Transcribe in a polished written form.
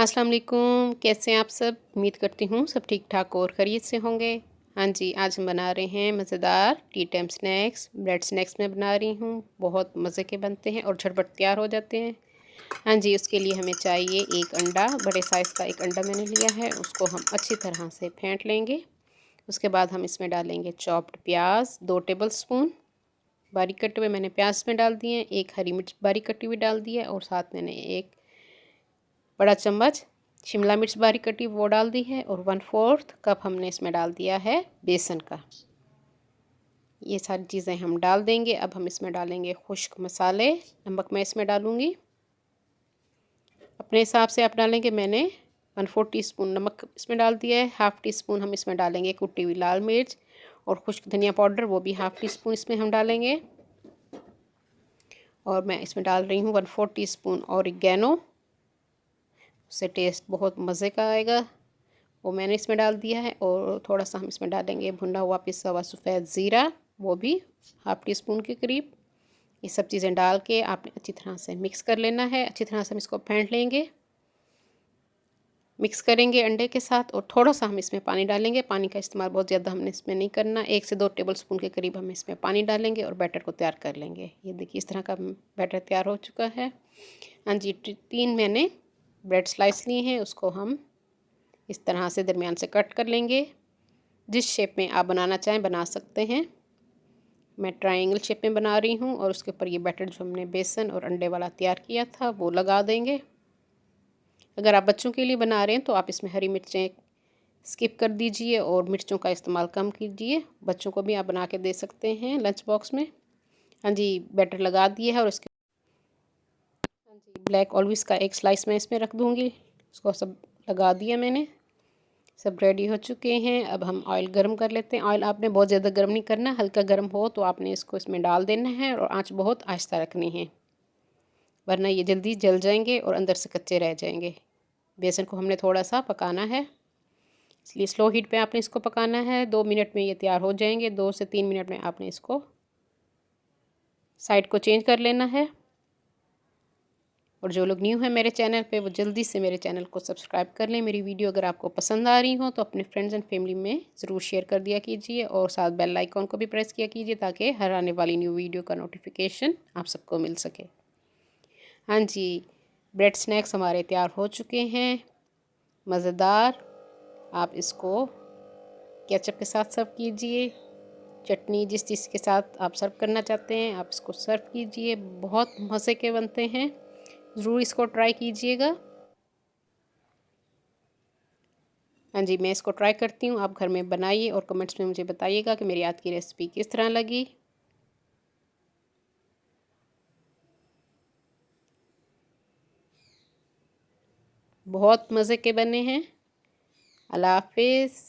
अस्सलाम वालेकुम, कैसे हैं आप सब। उम्मीद करती हूँ सब ठीक ठाक और खैरियत से होंगे। हाँ जी, आज हम बना रहे हैं मज़ेदार T time snacks. Bread snacks मैं बना रही हूँ, बहुत मज़े के बनते हैं और झटपट तैयार हो जाते हैं। हाँ जी, उसके लिए हमें चाहिए एक अंडा, बड़े साइज़ का एक अंडा मैंने लिया है। उसको हम अच्छी तरह से फेंट लेंगे। उसके बाद हम इसमें डालेंगे चॉप्ड प्याज 2 टेबल स्पून, बारीक कटे हुए मैंने प्याज में डाल दिए। एक हरी मिर्च बारीक कटी हुई डाल दी है और साथ मैंने एक बड़ा चम्मच शिमला मिर्च बारीक कटी वो डाल दी है और 1/4 कप हमने इसमें डाल दिया है बेसन का। ये सारी चीज़ें हम डाल देंगे। अब हम इसमें डालेंगे खुश्क मसाले। नमक मैं इसमें डालूँगी अपने हिसाब से आप डालेंगे। मैंने 1/4 टीस्पून नमक इसमें डाल दिया है। हाफ़ टी स्पून हम इसमें डालेंगे कुटी हुई लाल मिर्च और खुश्क धनिया पाउडर, वो भी हाफ़ टी स्पून इसमें हम डालेंगे। और मैं इसमें डाल रही हूँ 1/4 टीस्पून ऑरिगेनो, उससे टेस्ट बहुत मज़े का आएगा, वो मैंने इसमें डाल दिया है। और थोड़ा सा हम इसमें डालेंगे भुना हुआ पिसा हुआ सफ़ेद ज़ीरा, वो भी हाफ़ टी स्पून के करीब। ये सब चीज़ें डाल के आपने अच्छी तरह से मिक्स कर लेना है। अच्छी तरह से हम इसको फेंट लेंगे, मिक्स करेंगे अंडे के साथ। और थोड़ा सा हम इसमें पानी डालेंगे। पानी का इस्तेमाल बहुत ज़्यादा हमने इसमें नहीं करना। 1 से 2 टेबल स्पून के करीब हम इसमें पानी डालेंगे और बैटर को तैयार कर लेंगे। ये देखिए इस तरह का बैटर तैयार हो चुका है। हाँ जी, 3 मैंने ब्रेड स्लाइस लिए हैं, उसको हम इस तरह से दरमियान से कट कर लेंगे। जिस शेप में आप बनाना चाहें बना सकते हैं। मैं ट्रायंगल शेप में बना रही हूँ और उसके ऊपर ये बैटर जो हमने बेसन और अंडे वाला तैयार किया था वो लगा देंगे। अगर आप बच्चों के लिए बना रहे हैं तो आप इसमें हरी मिर्चें स्किप कर दीजिए और मिर्चों का इस्तेमाल कम कीजिए। बच्चों को भी आप बना के दे सकते हैं लंच बॉक्स में। हाँ जी, बैटर लगा दिए है और उसके हाँ जी ब्लैक ऑलिव्स का एक स्लाइस मैं इसमें रख दूँगी। उसको सब लगा दिया मैंने, सब रेडी हो चुके हैं। अब हम ऑयल गर्म कर लेते हैं। ऑयल आपने बहुत ज़्यादा गर्म नहीं करना, हल्का गर्म हो तो आपने इसको इसमें डाल देना है और आंच बहुत आहिस्ता रखनी है, वरना ये जल्दी जल जाएंगे और अंदर से कच्चे रह जाएंगे। बेसन को हमने थोड़ा सा पकाना है, इसलिए स्लो हीट पे आपने इसको पकाना है। 2 मिनट में ये तैयार हो जाएंगे। 2 से 3 मिनट में आपने इसको साइड को चेंज कर लेना है। और जो लोग न्यू हैं मेरे चैनल पे वो जल्दी से मेरे चैनल को सब्सक्राइब कर लें। मेरी वीडियो अगर आपको पसंद आ रही हो तो अपने फ्रेंड्स एंड फैमिली में ज़रूर शेयर कर दिया कीजिए और साथ बेल आइकॉन को भी प्रेस किया कीजिए ताकि हर आने वाली न्यू वीडियो का नोटिफिकेशन आप सबको मिल सके। हाँ जी, ब्रेड स्नैक्स हमारे तैयार हो चुके हैं, मज़ेदार। आप इसको केचप के साथ सर्व कीजिए, चटनी जिस चीज़ के साथ आप सर्व करना चाहते हैं आप इसको सर्व कीजिए। बहुत मज़े के बनते हैं, ज़रूर इसको ट्राई कीजिएगा। हाँ जी, मैं इसको ट्राई करती हूँ, आप घर में बनाइए और कमेंट्स में मुझे बताइएगा कि मेरी आज की रेसिपी किस तरह लगी। बहुत मज़े के बने हैं। अल्लाह हाफ़िज़।